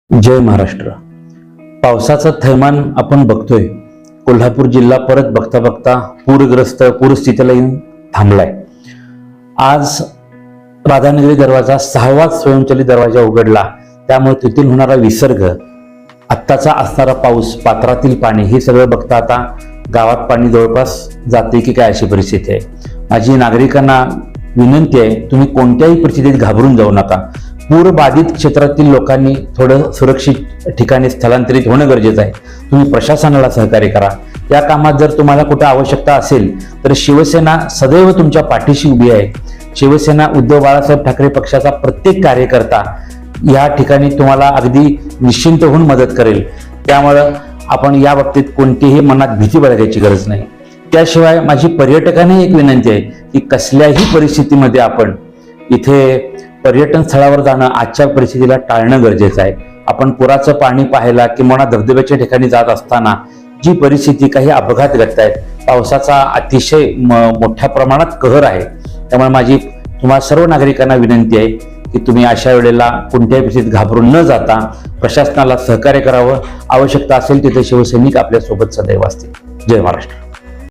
जय महाराष्ट्र. पावसाचं थैमान आपण बघतोय. कोल्हापूर जिल्हा परत बघता बघता पूरस्थितीला येऊन थांबलाय. आज राधानगरी दरवाजा 6वा स्वयंचलित दरवाजा उघडला, त्यामुळे तेथील होणारा विसर्ग, आत्ताचा असणारा पाऊस, पात्रातील पाणी, हे सगळं बघता आता गावात पाणी जवळपास जाते की काय अशी परिस्थिती आहे. माझी नागरिकांना विनंती आहे, तुम्ही कोणत्याही परिस्थितीत घाबरून जाऊ नका. पूरबाधित क्षेत्रातील लोकांनी थोडं सुरक्षित ठिकाणी स्थलांतरित होणं गरजेचं आहे. तुम्ही प्रशासनाला सहकार्य करा. या कामात जर तुम्हाला कुठं आवश्यकता असेल तर शिवसेना सदैव तुमच्या पाठीशी उभी आहे. शिवसेना उद्धव बाळासाहेब ठाकरे पक्षाचा प्रत्येक कार्यकर्ता या ठिकाणी तुम्हाला अगदी निश्चिंत होऊन मदत करेल. त्यामुळं आपण या बाबतीत कोणतीही मनात भीती बाळगायची गरज नाही. त्याशिवाय माझी पर्यटकांना एक विनंती आहे की कसल्याही परिस्थितीमध्ये आपण इथे पर्यटन स्थळावर जाणं आजच्या परिस्थितीला टाळणं गरजेचं आहे. आपण पुराचं पाणी पाहायला किंवा धबधब्याच्या ठिकाणी जात असताना जी परिस्थिती, काही अपघात घडत आहेत, पावसाचा अतिशय मोठ्या प्रमाणात कहर आहे. त्यामुळे माझी तुम्हाला सर्व नागरिकांना विनंती आहे की तुम्ही अशा वेळेला कोणत्याही परिस्थितीत घाबरून न जाता प्रशासनाला सहकार्य करावं. आवश्यकता असेल तिथे शिवसैनिक आपल्यासोबत सदैव असतील. जय महाराष्ट्र.